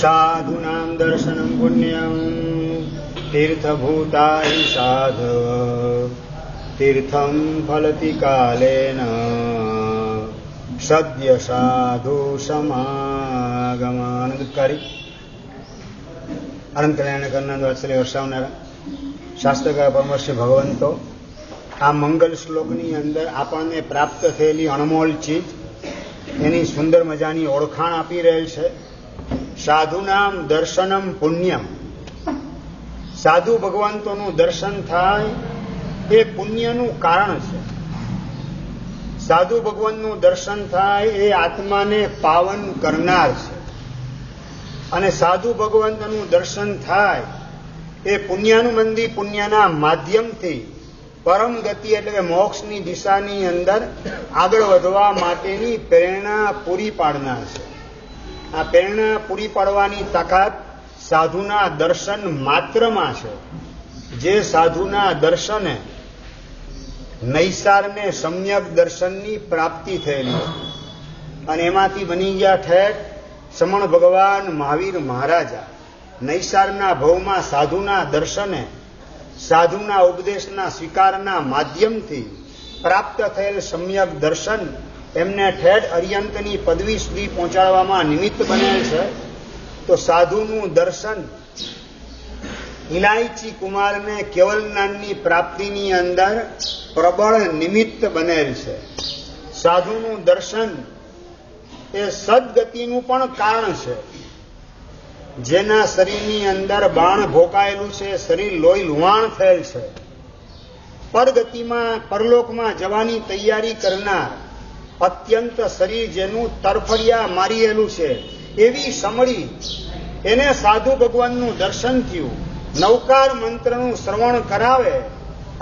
साधूनां दर्शनं पुण्यं तीर्थभूताय साधव तीर्थं फलति कालेन सद्य साधु समागम. आनंदकारी अनंत कल्याण करना वात्सल्य वर्षावनारा शास्त्रकार પરમર્ષિ ભગવંતો આ મંગલ શ્લોકની અંદર આપણને પ્રાપ્ત થયેલી અણમોલ ચીજ એની સુંદર મજાની ઓળખાણ આપી રહેલ છે. સાધુનામ દર્શનમ પુણ્યમ. સાધુ ભગવંતોનું દર્શન થાય એ પુણ્યનું કારણ છે. સાધુ ભગવાનનું દર્શન થાય એ આત્માને પાવન કરનાર છે. અને સાધુ ભગવંતનું દર્શન થાય એ પુણ્યાનુબંધી પુણ્યના માધ્યમથી પરમ ગતિ એટલે કે મોક્ષની દિશાની અંદર આગળ વધવા માટેની પ્રેરણા પૂરી પાડનાર છે. આ પ્રેરણા પૂરી પાડવાની તાકાત સાધુના દર્શન માત્રમાં છે. જે સાધુના દર્શને નૈસારને સમ્યક દર્શનની પ્રાપ્તિ થયેલી અને એમાંથી બની ગયા ઠેઠ સમણ ભગવાન મહાવીર મહારાજા. નૈસારના ભવમાં સાધુના દર્શને સાધુના ઉપદેશના સ્વીકારના માધ્યમથી પ્રાપ્ત થયેલ સમ્યક દર્શન એમને ઠેઠ અર્યંતની પદવી સુધી પહોંચાડવામાં નિમિત્ત બનેલ છે. તો સાધુનું દર્શન ઇલાયચી કુમારને કેવલ જ્ઞાનની પ્રાપ્તિની અંદર પ્રબળ નિમિત્ત બનેલ છે. સાધુનું દર્શન એ સદગતિનું પણ કારણ છે. જેના શરીરની અંદર બાણ ભોકાયેલું છે, શરીર લોહી લુહાણ થયેલ છે, પરગતિમાં પરલોકમાં જવાની તૈયારી કરનાર, અત્યંત શરીર જેનું તરફડિયા મારીયેલું છે એવી સમળી એને સાધુ ભગવાનનું દર્શન થયું. નવકાર મંત્રનું શ્રવણ કરાવે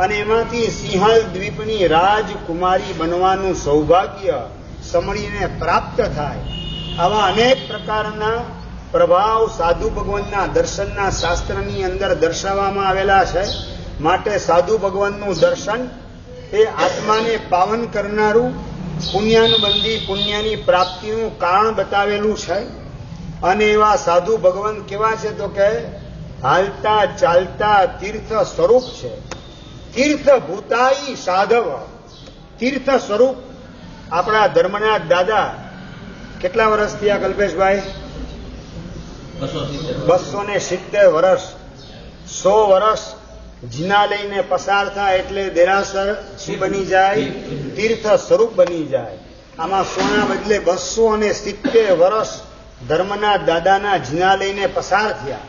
અને એમાંથી સિંહલ દ્વીપની રાજકુમારી બનવાનું સૌભાગ્ય સમળીને પ્રાપ્ત થાય. આવા અનેક પ્રકારના પ્રભાવ સાધુ ભગવાનના દર્શનના શાસ્ત્રની અંદર દર્શાવવામાં આવેલા છે. માટે સાધુ ભગવાનનું દર્શન એ આત્માને પાવન કરનારું પુણ્યાનુબંધી પુણ્યની પ્રાપ્તિનું કારણ બતાવેલું છે. અને એવા સાધુ ભગવાન કેવા છે તો કે હાલતા ચાલતા તીર્થ સ્વરૂપ છે. તીર્થ ભૂતાઈ સાધવ. તીર્થ સ્વરૂપ આપણા ધર્મનાથ દાદા કેટલા વર્ષ થયા કલ્પેશભાઈ? 270 વર્ષ. 100 વર્ષ જીના લઈને પસાર થાય એટલે દેરાસર શું બની જાય? તીર્થ સ્વરૂપ બની જાય. આમાં સોના બદલે 270 વર્ષ ધર્મનાથ દાદાના જીના લઈને પસાર થયા.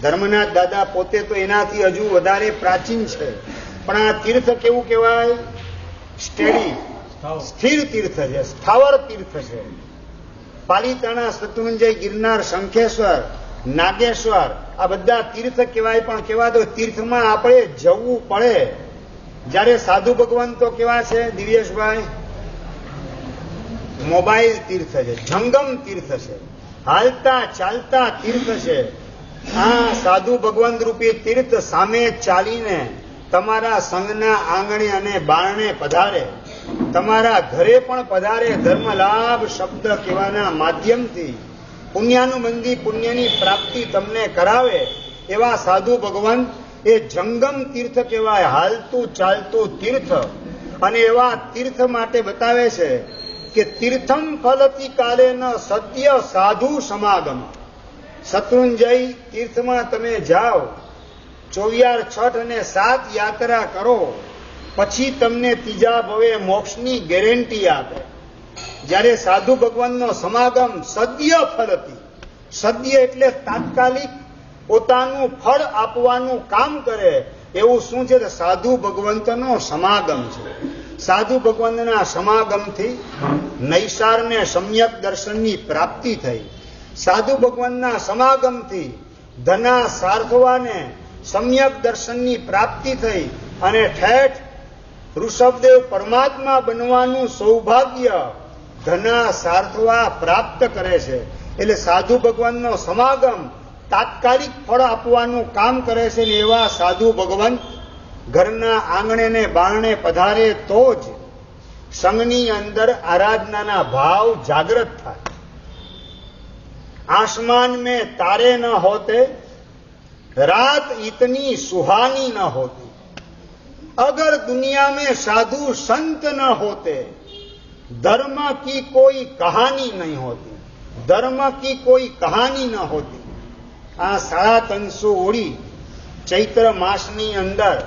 ધર્મનાથ દાદા પોતે તો એનાથી હજુ વધારે પ્રાચીન છે, પણ આ તીર્થ કેવું કહેવાય? સ્ટેડી, સ્થિર તીર્થ છે, સ્થાવર તીર્થ છે. પાલિતાણા, શત્રુંજય, ગિરનાર, શંખેશ્વર, નાગેશ્વર આ બધા તીર્થ કહેવાય. પણ કેવા તો તીર્થમાં આપણે જવું પડે. જ્યારે સાધુ ભગવાન તો કેવા છે દિવ્યેશભાઈ? મોબાઈલ તીર્થ છે, જંગમ તીર્થ છે, હાલતા ચાલતા તીર્થ છે. આ સાધુ ભગવાન રૂપી તીર્થ સામે ચાલીને તમારા સંઘના આંગણે અને બારણે પધારે, તમારા ઘરે પણ પધારે. ધર્મ લાભ શબ્દ કહેવાના માધ્યમથી પુણ્યાનુબંધી પુણ્યની પ્રાપ્તિ તમને કરાવે એવા સાધુ ભગવાન એ જંગમ તીર્થ કહેવાય, હાલતું ચાલતું તીર્થ. અને એવા તીર્થ માટે બતાવે છે કે તીર્થમ ફલતી કાલે ન સત્ય સાધુ સમાગમ. શત્રુંજય તીર્થમાં તમે જાઓ, 24 છઠ અને 7 યાત્રા કરો, પછી તમને ત્રીજા ભવે મોક્ષની ગેરંટી આપે. જ્યારે સાધુ ભગવાનનો સમાગમ સદ્ય ફલતી, સદ્ય એટલે તાત્કાલિક પોતાનું ફળ આપવાનું કામ કરે એવું શું છે? સાધુ ભગવંતનો સમાગમ છે. સાધુ ભગવંતના સમાગમથી નૈસારને સમ્યક દર્શનની પ્રાપ્તિ થઈ. સાધુ ભગવાનના સમાગમથી ધના સાર્થવાને સમ્યક દર્શનની પ્રાપ્તિ થઈ અને ઠેઠ ઋષભદેવ પરમાત્મા બનવાનું સૌભાગ્ય ધના સાર્થવા પ્રાપ્ત કરે છે. એટલે સાધુ ભગવાનનો સમાગમ તાત્કાલિક ફળ આપવાનું કામ કરે છે. ને એવા સાધુ ભગવાન ઘરના આંગણે ને બારણે પધારે તો જ સંઘની અંદર આરાધનાના ભાવ જાગૃત થાય. आसमान में तारे न होते, रात इतनी सुहानी न होती। अगर दुनिया में साधु संत न होते, धर्म की कोई कहानी नहीं होती, धर्म की कोई कहानी न होती। आ 350 ओળી ચૈત્ર માસની અંદર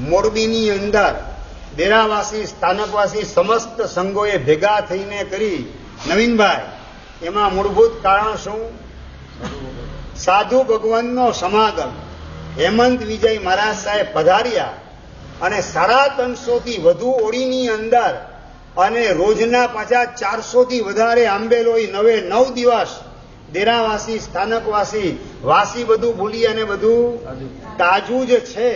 મોરબીની અંદર ડેરાવાસી સ્થાનકવાસી સમસ્ત સંઘોએ ભેગા થઈને કરી. નવીનભાઈ, એમાં મૂળભૂત કારણ શું? સાધુ ભગવાનનો સમાગમ. હેમંત વિજય મહારાજ સાહેબ પધાર્યા અને 350 થી વધુ ઓળીની અંદર અને રોજના પાછા 400 થી વધારે આંબેલોય 9 દિવસ ડેરાવાસી સ્થાનકવાસી વાસી બધું ભૂલી અને બધું તાજું જ છે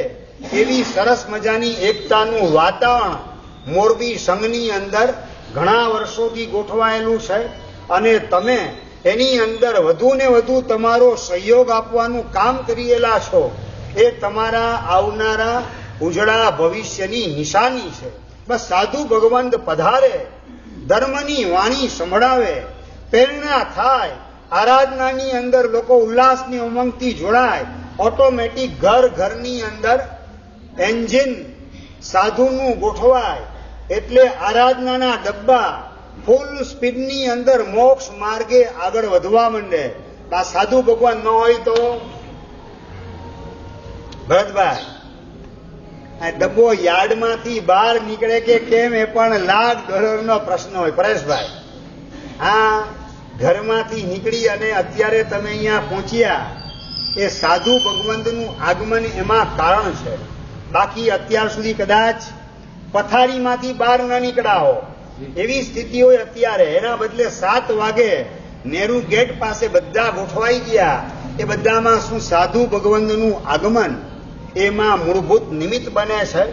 એવી સરસ મજાની એકતાનું વાતાવરણ મોરબી સંઘની અંદર ઘણા વર્ષોથી ગોઠવાયેલું છે અને તમે એની અંદર વધુ ને વધુ તમારો સહયોગ આપવાનું કામ કરેલા છો. એ તમારા આવનારા ઉજળા ભવિષ્યની નિશાની છે. બસ સાધુ ભગવંત પધારે, ધર્મની વાણી સંભળાવે, પ્રેરણા થાય, આરાધનાની અંદર લોકો ઉલ્લાસની ઉમંગથી જોડાય, ઓટોમેટિક ઘરની અંદર એન્જિન સાધુનું ગોઠવાય એટલે આરાધનાના ડબ્બા ફૂલ સ્પીડની અંદર મોક્ષ માર્ગે આગળ વધવા માંડે. આ સાધુ ભગવાન ન હોય તો ભરતભાઈ આ ડબ્બો યાર્ડમાંથી બહાર નીકળે કે કેમ એ પણ $1,00,000નો પ્રશ્ન હોય. પરેશભાઈ, આ ઘરમાંથી નીકળી અને અત્યારે તમે અહીંયા પહોંચ્યા એ સાધુ ભગવંતનું આગમન એમાં કારણ છે. બાકી અત્યાર સુધી કદાચ પથારીમાંથી બહાર ન નીકળ્યા હો એવી સ્થિતિ હોય અત્યારે. એના બદલે 7 વાગે નેહરુ ગેટ પાસે બધા ગોઠવાઈ ગયા. એ બધામાં શું સાધુ ભગવંતનું આગમન એમાં મૂળભૂત નિમિત્ત બને છે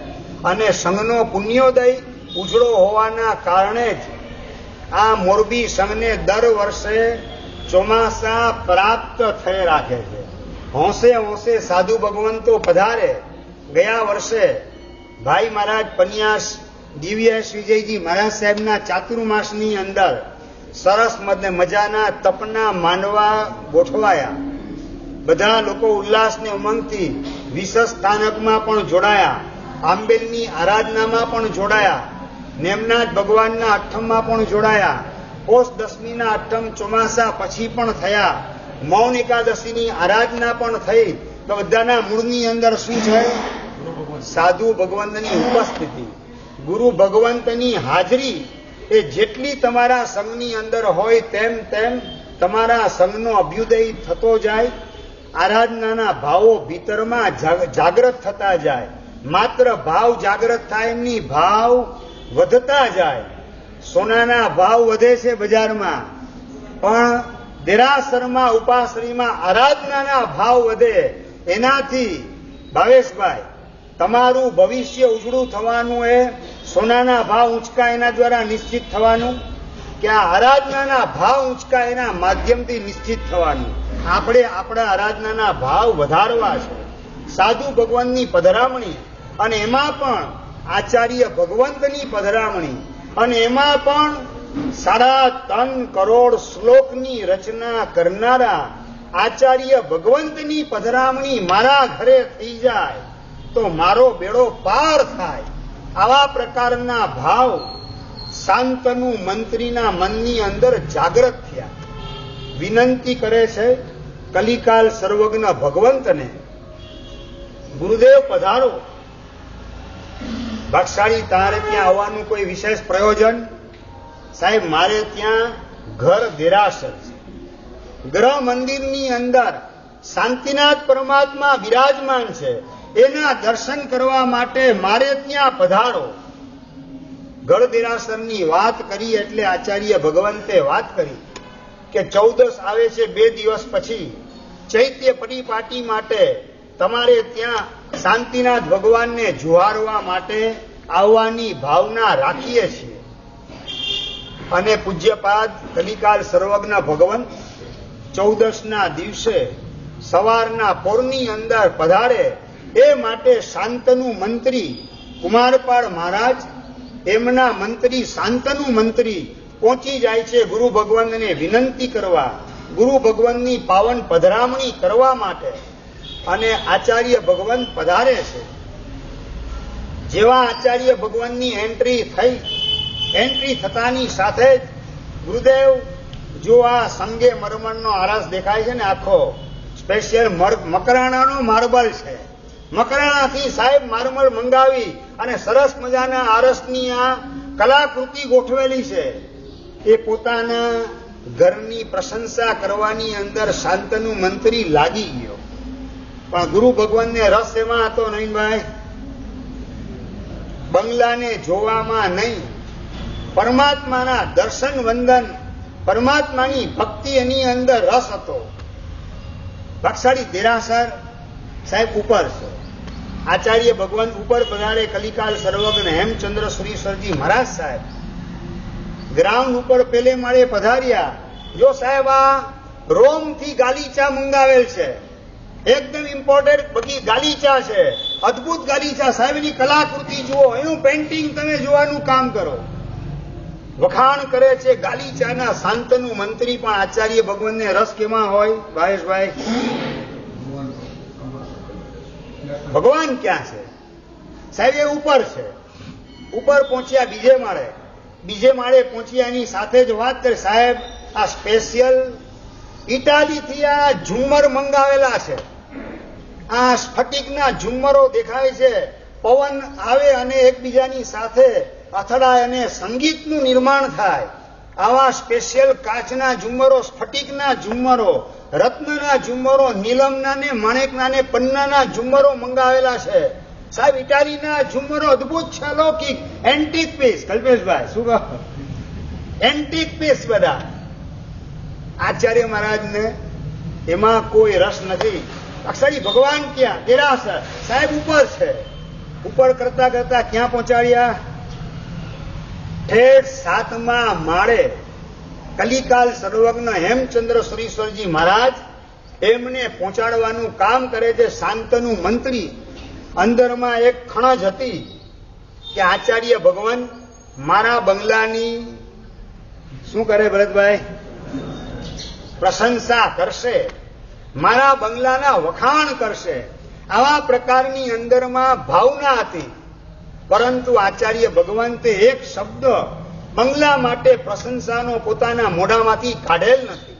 અને સંઘનો પુણ્યોદય ઉજળો હોવાના કારણે જ આ મોરબી સંઘને દર વર્ષે ચોમાસા પ્રાપ્ત થઈ રાખે છે. હોંશે હોંશે સાધુ ભગવંતો પધારે. ગયા વર્ષે ભાઈ મહારાજ પન્યાસ દિવ્યેશ વિજયજી મહારાજ સાહેબના ચાતુર્માસની અંદર સરસ મજાના તપના માંડવા ગોઠવાયા. બધા લોકો ઉલ્લાસને ઉમંગથી વિશેષ સ્થાનકમાં પણ જોડાયા, આંબેલની આરાધનામાં પણ જોડાયા, નેમનાથ ભગવાનના અઠ્ઠમમાં પણ જોડાયા. પોષ દશમીના અઠ્ઠમ ચોમાસા પછી પણ થયા. મૌન એકાદશીની આરાધના પણ થઈ. તો બધાના મૂળની અંદર શું છે? સાધુ ભગવંતની ઉપસ્થિતિ, ગુરુ ભગવંતની હાજરી. એ જેટલી તમારા સંઘની અંદર હોય તેમ તેમ તમારા સંઘનો અભ્યુદય થતો જાય, આરાધનાના ભાવો ભીતરમાં જાગૃત થતા જાય. માત્ર ભાવ જાગૃત થાય એમની ભાવ વધતા જાય. સોનાના ભાવ વધે છે બજારમાં, પણ દેરાસરમાં ઉપાશ્રીમાં આરાધનાના ભાવ વધે. એનાથી ભાવેશભાઈ તમારું ભવિષ્ય ઉજળું થવાનું એ સોનાના ભાવ ઊંચકા એના દ્વારા નિશ્ચિત થવાનું કે આ આરાધનાના ભાવ ઊંચકા એના માધ્યમથી નિશ્ચિત થવાનું. આપણે આપણા આરાધનાના ભાવ વધારવા છે. સાધુ ભગવાનની પધરામણી અને એમાં પણ આચાર્ય ભગવંતની પધરામણી અને એમાં પણ 3.5 કરોડ શ્લોકની રચના કરનારા આચાર્ય ભગવંતની પધરામણી મારા ઘરે થઈ જાય તો મારો બેડો પાર થાય. આવા પ્રકારના ભાવ શાંતનુ મંત્રીના મનની અંદર જાગૃત થયા. વિનંતી કરે છે કલિકાલ સર્વજ્ઞ ભગવંતને, ગુરુદેવ પધારો. ભાગશાળી, તારે ત્યાં આવવાનું કોઈ વિશેષ પ્રયોજન? સાહેબ, મારે ત્યાં ઘર દેરાસર છે. ગ્રહ મંદિરની અંદર શાંતિનાથ પરમાત્મા બિરાજમાન છે. એના દર્શન કરવા માટે મારે ત્યાં પધારો. ગઢ દેરાસરની વાત કરી એટલે આચાર્ય ભગવંતે વાત કરી કે 14 આવે છે, 2 દિવસ પછી ચૈત્ય પરિપાટી માટે તમારે ત્યાં શાંતિનાથ ભગવાનને જુહારવા માટે આવવાની ભાવના રાખીએ છીએ. અને પૂજ્યપાદ કલિકાલ સર્વજ્ઞ ભગવંત 14ના દિવસે સવારના પોરની અંદર પધારે એ માટે શાંતનુ મંત્રી કુમારપાળ મહારાજ, એમના મંત્રી શાંતનુ મંત્રી પહોંચી જાય છે ગુરુ ભગવંતને વિનંતી કરવા ગુરુ ભગવાનની પાવન પધરામણી કરવા માટે અને આચાર્ય ભગવાન પધારે છે. જેવા આચાર્ય ભગવાનની એન્ટ્રી થતાની સાથે જ ગુરુદેવ જો આ સંગે મરમરનો આરસ દેખાય છે ને, આખો સ્પેશિયલ મકરાણાનો માર્બલ છે. મકરાણાથી સાહેબ માર્બલ મંગાવી અને સરસ મજાના આરસની આ કલાકૃતિ ગોઠવેલી છે. એ પોતાના ઘરની પ્રશંસા કરવાની અંદર શાંતનુ મંત્રી લાગી ગયો. પણ ગુરુ ભગવાનને રસ એમાં હતો નહીં ભાઈ, બંગલાને જોવામાં નહીં, પરમાત્માના દર્શન વંદન, પરમાત્માની ભક્તિ એની અંદર રસ હતો. ભાગશાળી દેરાસર સાહેબ ઉપર છે, આચાર્ય ભગવાન ઉપર પધારે, કલિકાલ સર્વજ્ઞ હેમચંદ્ર સુરીશ્વરજી મહારાજ સાહેબ ગ્રાઉન્ડ ઉપર પેલે માળે પધાર્યા. જો સાહેબ આ રોમ થી ગાલીચા મંગાવેલ છે, એકદમ ઇમ્પોર્ટન્ટ બગી ગાલીચા છે, અદભુત ગાલીચા. સાહેબની કલાકૃતિ જુઓ, એનું પેન્ટિંગ તમે જોવાનું કામ કરો. વખાણ કરે છે ગાલીચાના. શાંતનુ મંત્રી પણ આચાર્ય ભગવાનને રસ કેમાં હોય ભાવેશભાઈ? ભગવાન ક્યાં છે સાહેબ? એ ઉપર છે. ઉપર પહોંચ્યા બીજે માળે પહોંચ્યા. એની સાથે જ વાત કરી, સાહેબ આ સ્પેશિયલ ઇટાલીથી આ ઝુમ્મર મંગાવેલા છે. આ સ્ફટિકના ઝુમ્મરો દેખાય છે, પવન આવે અને એકબીજાની સાથે અથડાય અને સંગીતનું નિર્માણ થાય. આવા સ્પેશિયલ કાચના ઝુમ્મરો, સ્ફટિકના ઝુમ્મરો, રત્નના ઝુમ્મરો, નીલમના ને માણેકના ને પન્નાના ઝુમ્મરો મંગાવેલા છે. સાહેબ ઇટાલીના ઝુમ્મરો અદભુત છે, અલૌકિક એન્ટિક પીસ. કલ્પેશભાઈ શું કહો? એન્ટિક પીસ બધા. આચાર્ય મહારાજને એમાં કોઈ રસ નથી. અક્ષરી ભગવાન ક્યાં? દેરાસર સાહેબ ઉપર છે. ઉપર કરતા કરતા ક્યાં પહોંચાડ્યા? ઠેઠ 7મા માળે કલિકાલ સર્વજ્ઞ હેમચંદ્ર સુરીશ્વરજી મહારાજ એમને પહોંચાડવાનું કામ કરે છે. શાંતનુ મંત્રી અંદરમાં એક ખણજ હતી કે આચાર્ય ભગવાન મારા બંગલાની શું કરે ભરતભાઈ? પ્રશંસા કરશે, મારા બંગલાના વખાણ કરશે. આવા પ્રકારની અંદરમાં ભાવના હતી. પરંતુ આચાર્ય ભગવાન તે એક શબ્દ બંગલા માટે પ્રશંસાનો પોતાના મોઢામાંથી કાઢેલ નથી.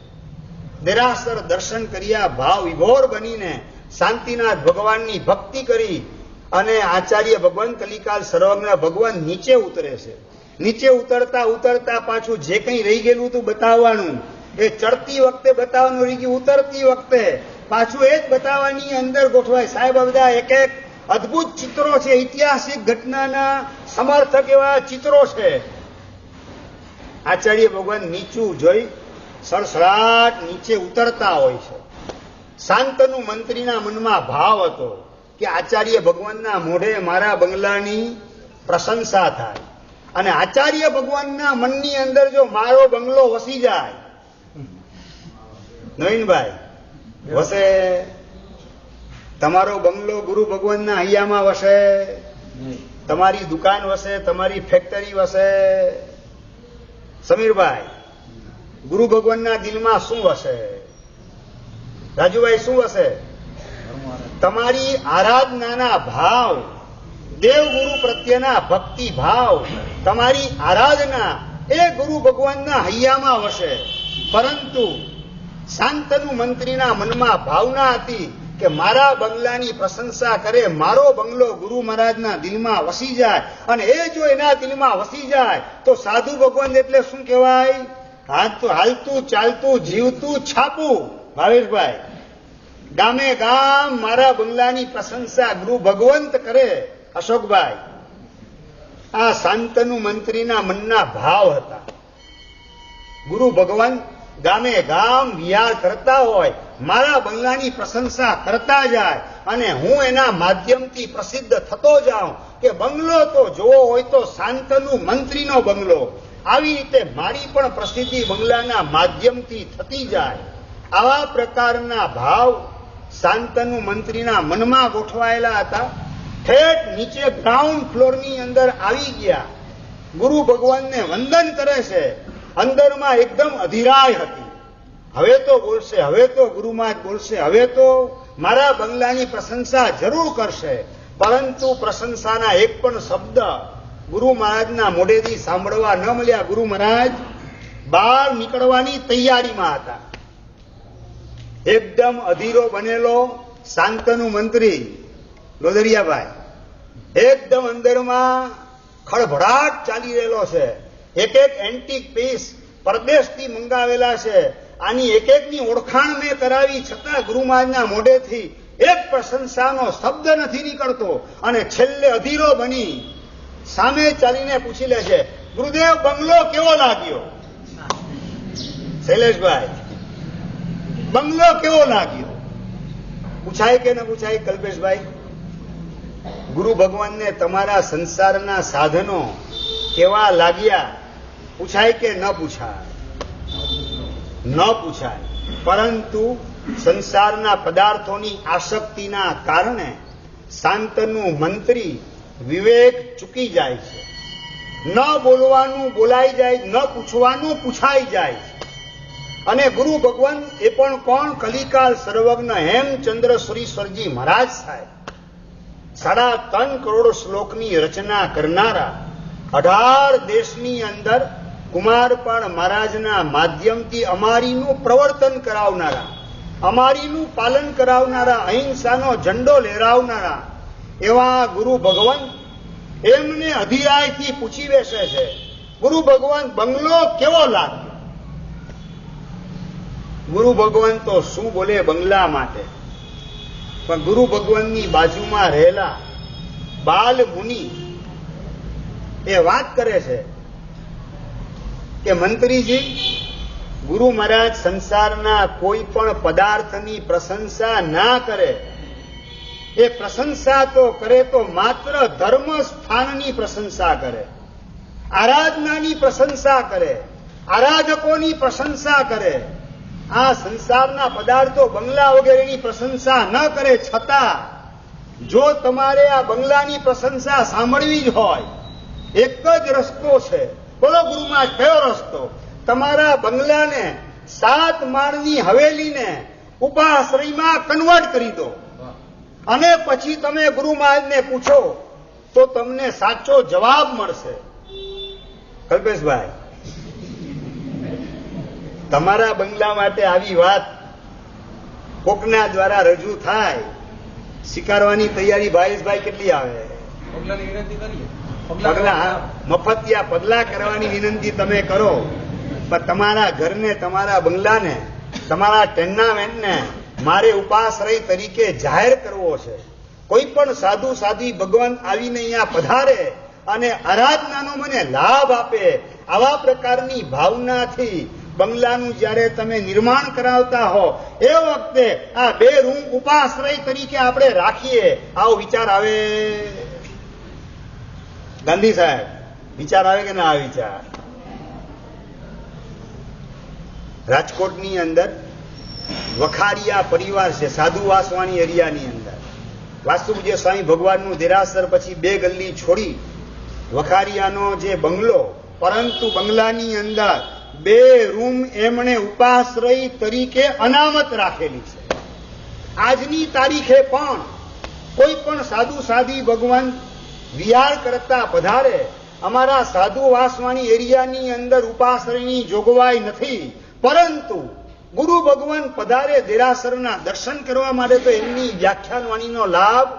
દેરાસર દર્શન કર્યા, ભાવ વિભોર બનીને શાંતિનાથ ભગવાનની ભક્તિ કરી અને આચાર્ય ભગવાન કલિકાલ સર્વજ્ઞ ભગવાન નીચે ઉતરે છે. નીચે ઉતરતા પાછું જે કંઈ રહી ગયેલું હતું બતાવવાનું, એ ચડતી વખતે બતાવવાનું રહી ગયું, ઉતરતી વખતે પાછું એ જ બતાવવાની અંદર ગોઠવાય. સાહેબ બધા એક એક અદભુત ચિત્રો છે, ઐતિહાસિક ઘટનાના સમર્થક એવા ચિત્રો છે. આચાર્ય ભગવાન નીચું જોઈ સડસડાટ નીચે ઉતરતા હોય છે. શાંતનુ મંત્રીના મનમાં ભાવ હતો કે આચાર્ય ભગવાનના મોઢે મારા બંગલાની પ્રશંસા થાય, અને આચાર્ય ભગવાનના મનની અંદર જો મારો બંગલો વસી જાય, નવીનભાઈ વસે, તમારો બંગલો ગુરુ ભગવાનના હૈયામાં વસે, તમારી દુકાન વસે, તમારી ફેક્ટરી વસે. સમીરભાઈ, ગુરુ ભગવાનના દિલમાં શું વસે? રાજુભાઈ શું વસે? તમારી આરાધનાના ભાવ, દેવગુરુ પ્રત્યેના ભક્તિ ભાવ, તમારી આરાધના એ ગુરુ ભગવાનના હૈયામાં વસે. પરંતુ શાંતનુ મંત્રીના મનમાં ભાવના હતી કે મારા બંગલાની પ્રશંસા કરે, મારો બંગલો ગુરુ મહારાજના દિલમાં વસી જાય. અને એ જો એના દિલમાં વસી જાય તો સાધુ ભગવાન એટલે શું કહેવાય? હાલતું ચાલતું જીવતું છાપું. ભાવેશભાઈ, ગામે ગામ મારા બંગલાની પ્રશંસા ગુરુ ભગવંત કરે. અશોકભાઈ, આ શાંતનુ મંત્રીના મનના ભાવ હતા. ગુરુ ભગવાન ગામે ગામ વિહાર કરતા હોય, મારા બંગલાની પ્રશંસા કરતા જાય અને હું એના માધ્યમથી પ્રસિદ્ધ થતો જાઉં કે બંગલો તો જોવો હોય તો શાંતનુ મંત્રીનો બંગલો. આવી રીતે મારી પણ પ્રસિદ્ધિ બંગલાના માધ્યમથી થતી જાય. આવા પ્રકારના ભાવ શાંતનુ મંત્રીના મનમાં ગોઠવાયેલા હતા. ઠેઠ નીચે ગ્રાઉન્ડ ફ્લોરની અંદર આવી ગયા. ગુરુ ભગવાનને વંદન કરે છે. અંદરમાં એકદમ અધીરાય હતી. હવે તો બોલશે, હવે તો ગુરુમાં જ બોલશે, હવે તો મારા બંગલાની પ્રશંસા જરૂર કરશે. પરંતુ પ્રશંસાના એક પણ શબ્દ ગુરુ મહારાજના મોઢેથી સાંભળવા ન મળ્યા. ગુરુ મહારાજ બહાર નીકળવાની તૈયારીમાં હતા. એકદમ અધીરો બનેલો શાંતનુ મંત્રી લોધરિયાભાઈ એકદમ અંદરમાં ખળભળાટ ચાલી રહેલો છે. એક એક એન્ટિક પીસ પરદેશથી મંગાવેલા છે. આની એક એકની ઓળખાણ મેં કરાવી, છતાં ગુરુ મહારાજના મોઢેથી એક પ્રશંસાનો શબ્દ નથી નીકળતો. અને છેલ્લે અધીરો બની સામે ચાલીને પૂછી લે છે, ગુરુદેવ બંગલો કેવો લાગ્યો? શૈલેષભાઈ, બંગલો કેવો લાગ્યો? પૂછાય કે ન પૂછાય? કલ્પેશભાઈ, ગુરુ ભગવાનને તમારા સંસારના સાધનો કેવા લાગ્યા? પૂછાય કે ન પૂછાય? ન પૂછાય. પરંતુ સંસારના પદાર્થોની આસક્તિના કારણે શાંતનુ મંત્રી વિવેક ચૂકી જાય છે. ન બોલવાનું બોલાઈ જાય, ન પૂછવાનું પૂછાઈ જાય છે. અને ગુરુ ભગવાન એ પણ કોણ? કલિકાલ સર્વજ્ઞ હેમચંદ્રશ્વરીશ્વરજી મહારાજ સાહેબ, 3.5 કરોડ શ્લોકની રચના કરનારા, 18 દેશની અંદર કુમારપાળ મહારાજના માધ્યમથી અમારીનું પ્રવર્તન કરાવનારા, અમારીનું પાલન કરાવનારા, અહિંસાનો ઝંડો લહેરાવનારા એવા ગુરુ ભગવાન એમને અધીરાયથી પૂછી બેસે છે, ગુરુ ભગવાન બંગલો કેવો લાગ્યો? ગુરુ ભગવાન તો શું બોલે બંગલા માટે, પણ ગુરુ ભગવાનની બાજુમાં રહેલા બાલ મુનિ એ વાત કરે છે કે મંત્રીજી, ગુરુ મહારાજ સંસારના કોઈ પણ પદાર્થની પ્રશંસા ના કરે. એ પ્રશંસા તો કરે તો માત્ર ધર્મ સ્થાનની પ્રશંસા કરે, આરાધનાની પ્રશંસા કરે, આરાધકોની પ્રશંસા કરે. આ સંસારના પદાર્થો બંગલા વગેરેની પ્રશંસા ન કરે. છતાં જો તમારે આ બંગલાની પ્રશંસા સાંભળવી જ હોય, એક જ રસ્તો છે. બોલો ગુરુમાં કયો રસ્તો? તમારા બંગલાને 7 માળની હવેલીને ઉપાશ્રયમાં કન્વર્ટ કરી દો અને પછી તમે ગુરુ મહારાજને પૂછો તો તમને સાચો જવાબ મળશે. કલ્પેશભાઈ, તમારા બંગલા માટે આવી વાત કોકના દ્વારા રજૂ થાય, સ્વીકારવાની તૈયારી ભાવેશભાઈ કેટલી આવે? પગલા મફતિયા પગલા કરવાની વિનંતી તમે કરો, પણ તમારા ઘરને, તમારા બંગલાને, તમારા ટેર્નામેન્ટને મારે ઉપાશ્રય તરીકે જાહેર કરવો છે. કોઈ પણ સાધુ સાધ્વી ભગવાન આવીને અહીંયા પધારે અને આરાધનાનો મને લાભ આપે, આવા પ્રકારની ભાવનાથી બંગલાનું જ્યારે તમે નિર્માણ કરાવતા હો એ વખતે આ 2 રૂમ ઉપાશ્રય તરીકે આપણે રાખીએ, આવો વિચાર આવે? ગાંધી સાહેબ, વિચાર આવે કે ના આવે? વિચાર. રાજકોટની અંદર વખારિયા પરિવાર છે, સાધુ વાસવાણી એરિયાની અંદર. વાસુપૂજ્ય સ્વામી ભગવાનનું દેરાસર પછી 2 ગલ્લી છોડી વખારિયાનો જે બંગલો, પરંતુ બંગલાની અંદર 2 રૂમ એમણે ઉપાશ્રય તરીકે અનામત રાખેલી છે. આજની તારીખે પણ કોઈ પણ સાધુ સાધ્વી ભગવાન વિહાર કરતા પધારે, અમારા સાધુ વાસવાણી એરિયાની અંદર ઉપાશ્રયની જોગવાઈ નથી, પરંતુ ગુરુ ભગવાન પધારે દેરાસરના દર્શન કરવા માટે તો એમની વ્યાખ્યાનવાણીનો લાભ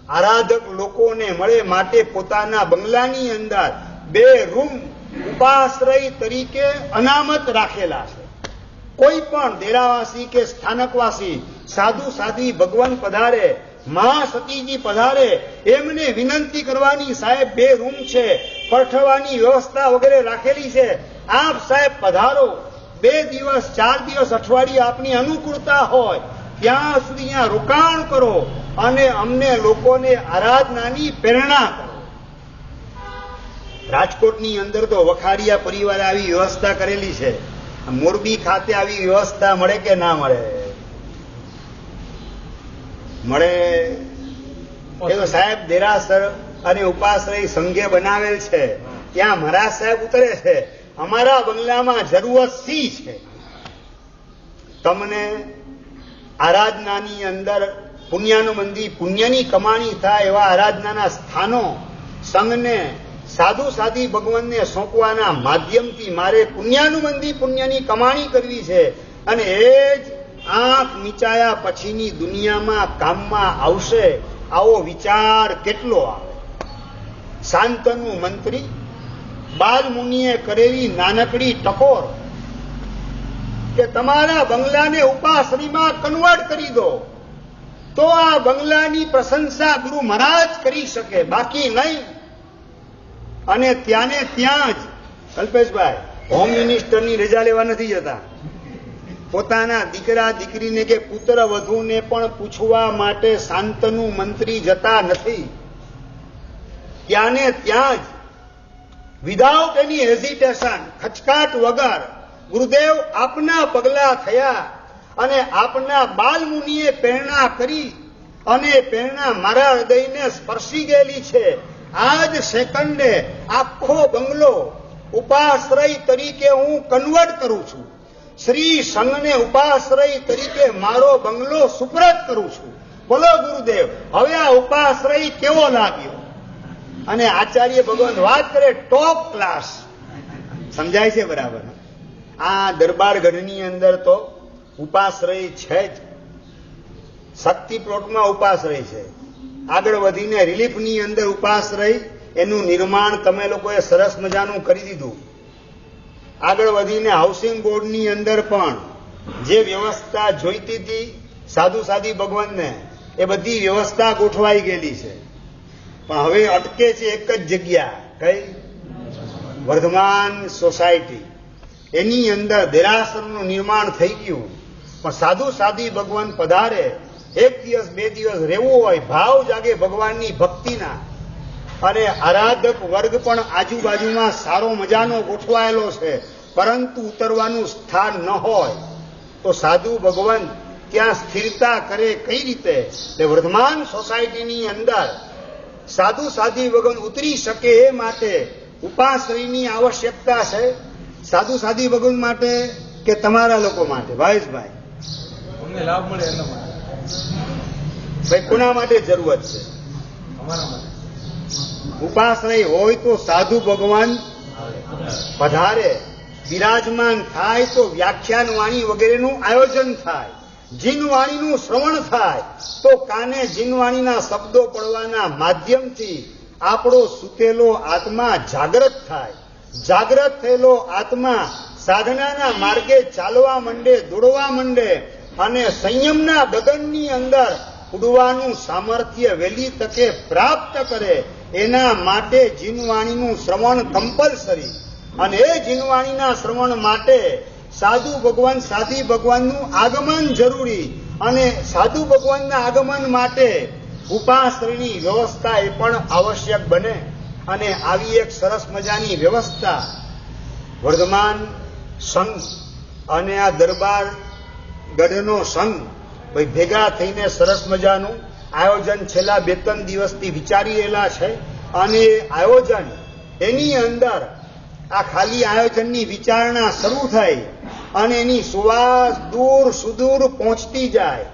આરાધક લોકોને મળે માટે પોતાના બંગલાની અંદર 2 રૂમ ઉપાશ્રય તરીકે અનામત રાખેલા છે. કોઈ પણ દેરાવાસી કે સ્થાનકવાસી સાધુ સાધ્વી ભગવાન પધારે, મહાસતીજી પધારે, એમને વિનંતી કરવાની, સાહેબ 2 રૂમ છે, પરઠવાની વ્યવસ્થા વગેરે રાખેલી છે, આપ સાહેબ પધારો, 2 દિવસ 4 દિવસ અઠવાડિયે આપની અનુકૂળતા હોય ત્યાં સુધી અહીંયા રોકાણ કરો અને અમને લોકોને આરાધનાની પ્રેરણા કરો. રાજકોટની અંદર તો વખારિયા પરિવારે આવી વ્યવસ્થા કરેલી છે. મોરબી ખાતે આવી વ્યવસ્થા મળે કે ના મળે? મળે. એ તો સાહેબ દેરાસર અને ઉપાશ્રય સંઘે બનાવેલ છે, ત્યાં મહારાજ સાહેબ ઉતરે છે. અમારા બંગલામાં જરૂરત સી છે? તમને આરાધનાની અંદર પુણ્યાનુબંધી પુણ્યની કમાણી થાય એવા આરાધનાના સ્થાનો સંઘને સાધુ સાધી ભગવાનને સોંપવાના માધ્યમથી મારે પુણ્યાનુબંધી પુણ્યની કમાણી કરવી છે અને એ જ આંખ નીચાયા પછીની દુનિયામાં કામમાં આવશે. આવો વિચાર કેટલો આવે? શાંતનુ મંત્રી બાલ મુનિએ કરેલી નાનકડી ટકોર કે તમારા બંગલાને ઉપાસનીમાં કન્વર્ટ કરી દો તો આ બંગલાની પ્રશંસા ગુરુ મહારાજ કરી શકે, બાકી નહીં. અને ત્યાંને ત્યાં જ કલ્પેશભાઈ હોમ મિનિસ્ટરની રજા લેવા નથી જતા. પોતાના દીકરા દીકરીને કે પુત્ર વધુને પણ પૂછવા માટે શાંતનુ મંત્રી જતા નથી. ત્યાંને ત્યાં જ વિધાઉટ એની હેઝિટેશન, ખચકાટ વગર ગુરુદેવ આપના પગલા થયા અને આપના બાલમુનિએ પ્રેરણા કરી અને પ્રેરણા મારા હૃદયને સ્પર્શી ગયેલી છે. આ જ સેકન્ડે આખો બંગલો ઉપાશ્રય તરીકે હું કન્વર્ટ કરું છું. શ્રી સંઘને ઉપાશ્રય તરીકે મારો બંગલો સુપ્રત કરું છું. બોલો ગુરુદેવ, હવે આ ઉપાશ્રય કેવો લાગ્યો? અને આચાર્ય ભગવાન વાત કરે ટોપ ક્લાસ. સમજાય છે બરાબર? આ દરબારગઢની અંદર તો ઉપાશ્રય છે જ. શક્તિ પ્લોટમાં ઉપાશ્રય છે. આગળ વધીને રિલીફની અંદર ઉપાશ્રય એનું નિર્માણ તમે લોકોએ સરસ મજાનું કરી દીધું. આગળ વધીને હાઉસિંગ બોર્ડની અંદર પણ જે વ્યવસ્થા જોઈતી હતી સાધુ સાધી ભગવાનને, એ બધી વ્યવસ્થા ગોઠવાઈ ગયેલી છે. પણ હવે અટકે છે એક જ જગ્યા, કઈ? વર્ધમાન સોસાયટી. એની અંદર દેરાસરનું નિર્માણ થઈ ગયું, પણ સાધુ સાધી ભગવાન પધારે, એક દિવસ બે દિવસ રહેવું હોય, ભાવ જાગે ભગવાનની ભક્તિના, અને આરાધક વર્ગ પણ આજુબાજુમાં સારો મજાનો ગોઠવાયેલો છે, પરંતુ ઉતરવાનું સ્થાન ન હોય તો સાધુ ભગવાન ત્યાં સ્થિરતા કરે કઈ રીતે? એટલે વર્ધમાન સોસાયટીની અંદર સાધુ સાધી ભગવાન ઉતરી શકે એ માટે ઉપાશ્રયની આવશ્યકતા છે. સાધુ સાધી ભગવાન માટે કે તમારા લોકો માટે? ભાવેશભાઈ, અમને લાભ મળે એના માટે. ભાઈ, કોના માટે જરૂરત છે? અમારા માટે. ઉપાશ્રય હોય તો સાધુ ભગવાન પધારે, બિરાજમાન થાય તો વ્યાખ્યાન વાણી વગેરેનું આયોજન થાય, જીનવાણીનું શ્રવણ થાય તો કાને જીનવાણીના શબ્દો પડવાના માધ્યમથી આપણો સૂતેલો આત્મા જાગૃત થાય. જાગૃત થયેલો આત્મા સાધનાના માર્ગે ચાલવા માંડે, દોડવા માંડે અને સંયમના ગગનની અંદર ઉડવાનું સામર્થ્ય વહેલી તકે પ્રાપ્ત કરે. એના માટે જીનવાણીનું શ્રવણ કમ્પલસરી. અને એ જીનવાણીના શ્રવણ માટે સાધુ ભગવાન સાધી ભગવાનનું આગમન જરૂરી. અને સાધુ ભગવાનના આગમન માટે ઉપાશ્રયની વ્યવસ્થા એ પણ આવશ્યક બને. અને આવી એક સરસ મજાની વ્યવસ્થા વર્ધમાન સંઘ અને આ દરબાર ગઢનો સંઘ ભાઈ ભેગા થઈને સરસ મજાનું આયોજન છેલ્લા 2-3 દિવસથી વિચારી રહેલા છે. અને આયોજન એની અંદર આ ખાલી આયોજનની વિચારણા શરૂ થઈ અને એની સુવાસ દૂર સુદૂર પહોંચતી જાય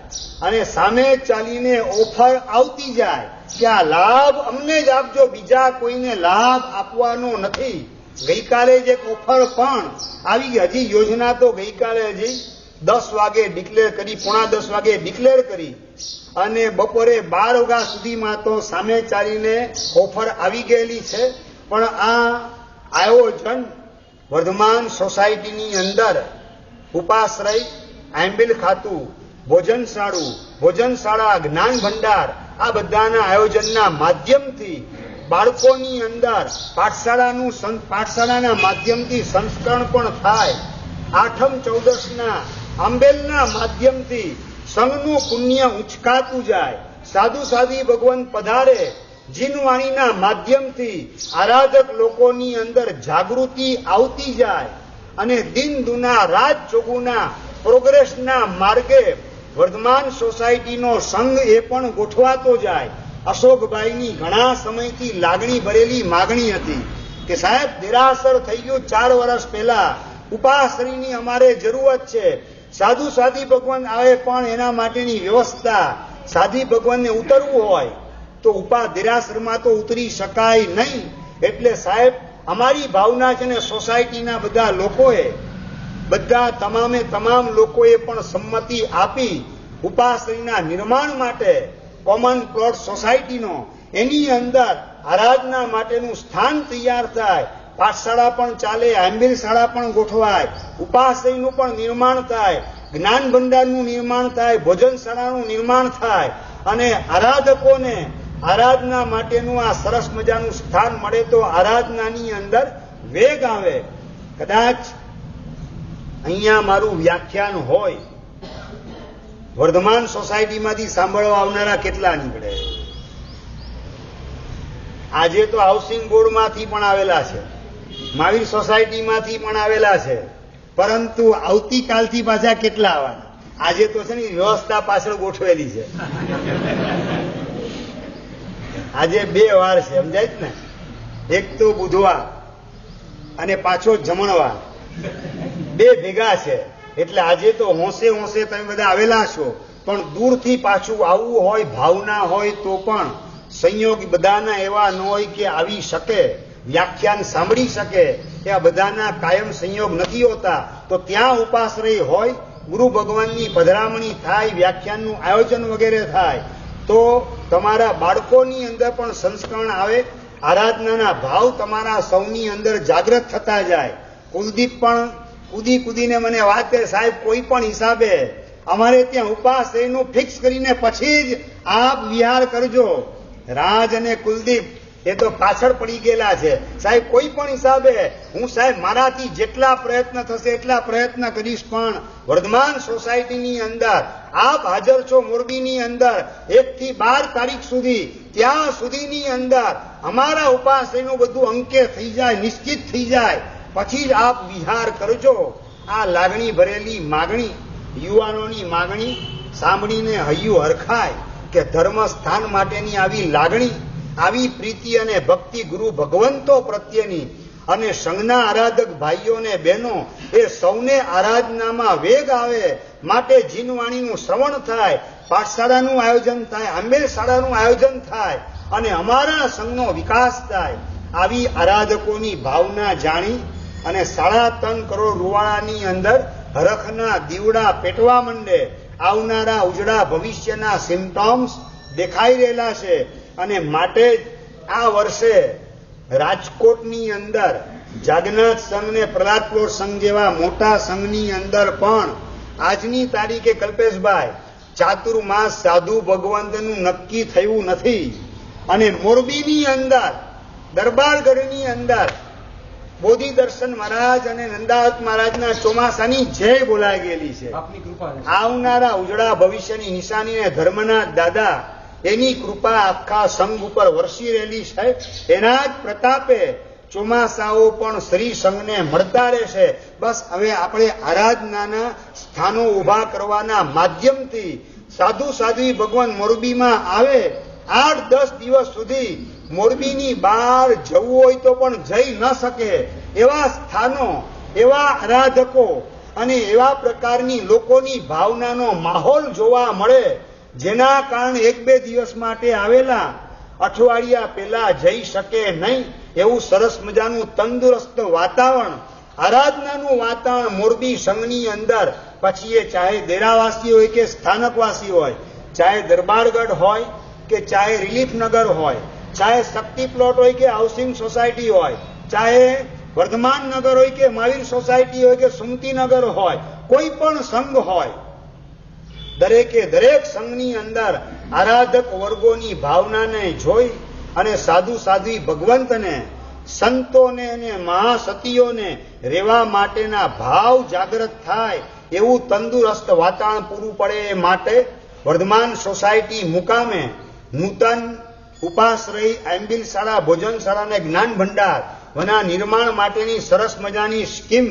અને સામે ચાલીને ઓફર આવતી જાય કે આ લાભ અમને જ આપજો, બીજા કોઈને લાભ આપવાનો નથી. ગઈકાલે જ એક ઓફર પણ આવી ગઈ. હજી યોજના તો ગઈકાલે હજી 10 વાગે ડિક્લેર કરી, 9:45 વાગે ડિક્લેર કરી અને બપોરે 12 વાગ્યા સુધીમાં તો સામે ચાલીને ઓફર આવી ગયેલી છે. પણ આ આયોજન વર્ધમાન સોસાયટીની અંદર ઉપાશ્રય, આંબિલ ખાતું, ભોજનશાળા, જ્ઞાન ભંડાર, આ બધાના આયોજનના માધ્યમથી બાળકોની અંદર પાઠશાળાના માધ્યમથી સંસ્કરણ પણ થાય. 8મ 14ના આંબેલના માધ્યમથી સંઘનું પુણ્ય ઉંચકાતું જાય. સાધુ સાધી ભગવાન પધારે, જીનવાણીના માધ્યમથી આરાધક લોકોની અંદર જાગૃતિ આવતી જાય અને દિન દુના રાત ચોગુના પ્રોગ્રેસના માર્ગે વર્ધમાન સોસાયટીનો સંઘ એ પણ ગોઠવાતો જાય. અશોકભાઈની ઘણા સમયથી લાગણી ભરેલી માગણી હતી કે સાહેબ દેરાસર થઈ ગયું 4 વર્ષ પહેલા, ઉપાશ્રયની અમારે જરૂરત છે. સાધુ સાધી ભગવાન આવે પણ એના માટેની વ્યવસ્થા, સાધી ભગવાનને ઉતરવું હોય તો દેરાસરમાં તો ઉતરી શકાય નહીં. એટલે સાહેબ અમારી ભાવના છે ને સોસાયટીના બધા લોકોએ, તમામ લોકોએ પણ સંમતિ આપી ઉપાશ્રયના નિર્માણ માટે કોમન પ્લોટ સોસાયટીનો એની અંદર આરાધના માટેનું સ્થાન તૈયાર થાય, પાઠશાળા પણ ચાલે, આંબેલ શાળા પણ ગોઠવાય, ઉપાશ્રયનું પણ નિર્માણ થાય, જ્ઞાન ભંડારનું નિર્માણ થાય, ભોજન શાળાનું નિર્માણ થાય અને આરાધકોને આરાધના માટેનું આ સરસ મજાનું સ્થાન મળે તો આરાધનાની અંદર વેગ આવે. કદાચ અહીંયા મારું વ્યાખ્યાન હોય, વર્ધમાન સોસાયટીમાંથી સાંભળવા આવનારા કેટલા નીકળે? આજે તો હાઉસિંગ બોર્ડમાંથી પણ આવેલા છે, મહાવીર સોસાયટીમાંથી પણ આવેલા છે, પરંતુ આવતીકાલથી પાછા કેટલા આવવાના? આજે તો છે ને વ્યવસ્થા પાછળ ગોઠવેલી છે. આજે 2 વાર છે, સમજાય જ ને? એક તો બુધવાર અને પાછો જમણવાર, 2 ભેગા છે. એટલે આજે તો હોંશે તમે બધા આવેલા છો, પણ દૂરથી પાછું આવવું હોય, ભાવના હોય તો પણ સંયોગ બધાના એવા ન હોય કે આવી શકે, વ્યાખ્યાન સાંભળી શકે. એ આ બધાના કાયમ સંયોગ નથી હોતા. તો ત્યાં ઉપાશ્રય હોય, ગુરુ ભગવાનની પધરામણી થાય, વ્યાખ્યાનનું આયોજન વગેરે થાય તો તમારા બાળકોની અંદર પણ સંસ્કરણ આવે, આરાધનાના ભાવ તમારા સૌની અંદર જાગૃત થતા જાય. કુલદીપ પણ કૂદીને મને વાત કરે, સાહેબ કોઈ પણ હિસાબે અમારે ત્યાં ઉપાશ્રયનું ફિક્સ કરીને પછી જ આપ વિહાર કરજો. રાજ અને કુલદીપ એ તો પાછળ પડી ગયેલા છે. સાહેબ કોઈ પણ હિસાબે હું સાહેબ મારાથી જેટલા પ્રયત્ન થશે એટલા પ્રયત્ન કરીશ, પણ વર્ધમાન સોસાયટીની અંદર આપ હાજર છો, મોરબીની અંદર 1 થી 12 તારીખ સુધી, ત્યાં સુધીની અંદર અમારા ઉપાશ્રયનું બધું અંકે થઈ જાય, નિશ્ચિત થઈ જાય, પછી જ આપ વિહાર કરજો. આ લાગણી ભરેલી માગણી, યુવાનોની માગણી સાંભળીને હૈયું હરખાય કે ધર્મ સ્થાન માટેની આવી લાગણી, આવી પ્રીતિ અને ભક્તિ ગુરુ ભગવંતો પ્રત્યેની અને સંઘના આરાધક ભાઈઓ ને બહેનો એ સૌને આરાધનામાં વેગ આવે માટે જીનવાણીનું શ્રવણ થાય, પાઠશાળાનું આયોજન થાય, આંબેલ શાળાનું આયોજન થાય અને અમારા સંઘનો વિકાસ થાય. આવી આરાધકોની ભાવના જાણી અને 3.5 કરોડ રૂવાડાની અંદર હરખના દીવડા પેટવા માંડે. આવનારા ઉજળા ભવિષ્યના સિમ્પટોમ્સ દેખાઈ રહેલા છે અને માટે જ આ વર્ષે રાજકોટની અંદર જાગનાથ સંઘ ને પ્રહલાદ પ્લોટ સંઘ જેવા મોટા સંઘની અંદર પણ આજની તારીખે કલ્પેશભાઈ ચાતુર્માસ સાધુ ભગવંતનું નક્કી થયું નથી. અને મોરબીની અંદર દરબારગઢની અંદર બોધિ દર્શન મહારાજ અને નંદાવત મહારાજના ચોમાસાની જય બોલાઈ ગયેલી છે. આવનારા ઉજળા ભવિષ્યની નિશાનીને ધર્મના દાદા એની કૃપા આખા સંઘ ઉપર વરસી રહેલી છે. એના જ પ્રતાપે ચોમાસાઓ પણ શ્રી સંઘને મળતા રહેશે. બસ હવે આપણે આરાધનાના સ્થાનો ઉભા કરવાના માધ્યમથી સાધુ સાધ્વી ભગવાન મોરબીમાં આવે. 8-10 દિવસ સુધી મોરબીની બહાર જવું હોય તો પણ જઈ ન શકે એવા સ્થાનો, એવા આરાધકો અને એવા પ્રકારની લોકોની ભાવનાનો માહોલ જોવા મળે, જેના કારણે 1-2 દિવસ માટે આવેલા અઠવાડિયા પહેલા જઈ શકે નહીં એવું સરસ મજાનું તંદુરસ્ત વાતાવરણ, આરાધનાનું વાતાવરણ મોરબી સંઘની અંદર, પછી એ ચાહે દેરાવાસી હોય કે સ્થાનકવાસી હોય, ચાહે દરબારગઢ હોય કે ચાહે રિલીફનગર હોય, ચાહે શક્તિ પ્લોટ હોય કે હાઉસિંગ સોસાયટી હોય, ચાહે વર્ધમાન નગર હોય કે મહાવીર સોસાયટી હોય કે સુમતીનગર હોય, કોઈ પણ સંઘ હોય, દરેક સંઘની અંદર આરાધક વર્ગોની ભાવનાને જોઈ અને સાધુ સાધ્વી ભગવંતને, સંતોને અને મહાસતીઓને રહેવા માટેના ભાવ જાગૃત થાય એવું તંદુરસ્ત વાતાવરણ પૂરું પડે એ માટે વર્ધમાન સોસાયટી મુકામે નૂતન ઉપાશ્રય, આંબિલ શાળા, ભોજન શાળા અને જ્ઞાન ભંડાર વના નિર્માણ માટેની સરસ મજાની સ્કીમ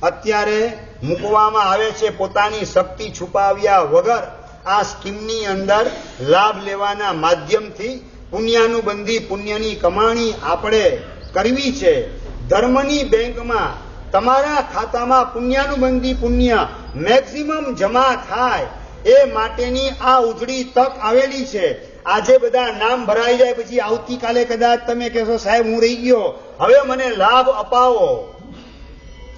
અત્યારે મૂકવામાં આવે છે. પોતાની શક્તિ છુપાવ્યા વગર આ સ્કીમની અંદર લાભ લેવાના માધ્યમથી પુણ્યાનુબંધી પુણ્યની કમાણી આપણે કરવી છે. ધર્મની બેંકમાં તમારા ખાતામાં પુણ્યાનુબંધી પુણ્ય મેક્સિમમ જમા થાય એ માટેની આ ઉજળી તક આવેલી છે. આજે બધા નામ ભરાઈ જાય પછી આવતીકાલે કદાચ તમે કહેશો સાહેબ હું રહી ગયો, હવે મને લાભ અપાવો,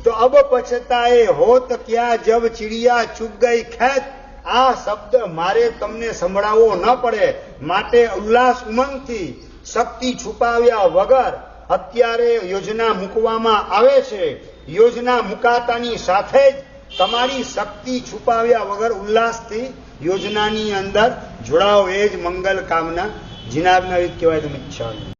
તો અબ પછતાએ હોત ક્યાં જબ ચિડિયા ચૂક ગઈ ખેત. આ શબ્દ મારે તમને સંભળાવવો ન પડે, માટે ઉલ્લાસ ઉમંગથી શક્તિ છુપાવ્યા વગર અત્યારે યોજના મૂકવામાં આવે છે. યોજના મુકાતાની સાથે જ તમારી શક્તિ છુપાવ્યા વગર ઉલ્લાસથી યોજનાની અંદર જોડાઓ. એ જ મંગલ કામના. જીનાબના રીત કહેવાય તો ઈચ્છા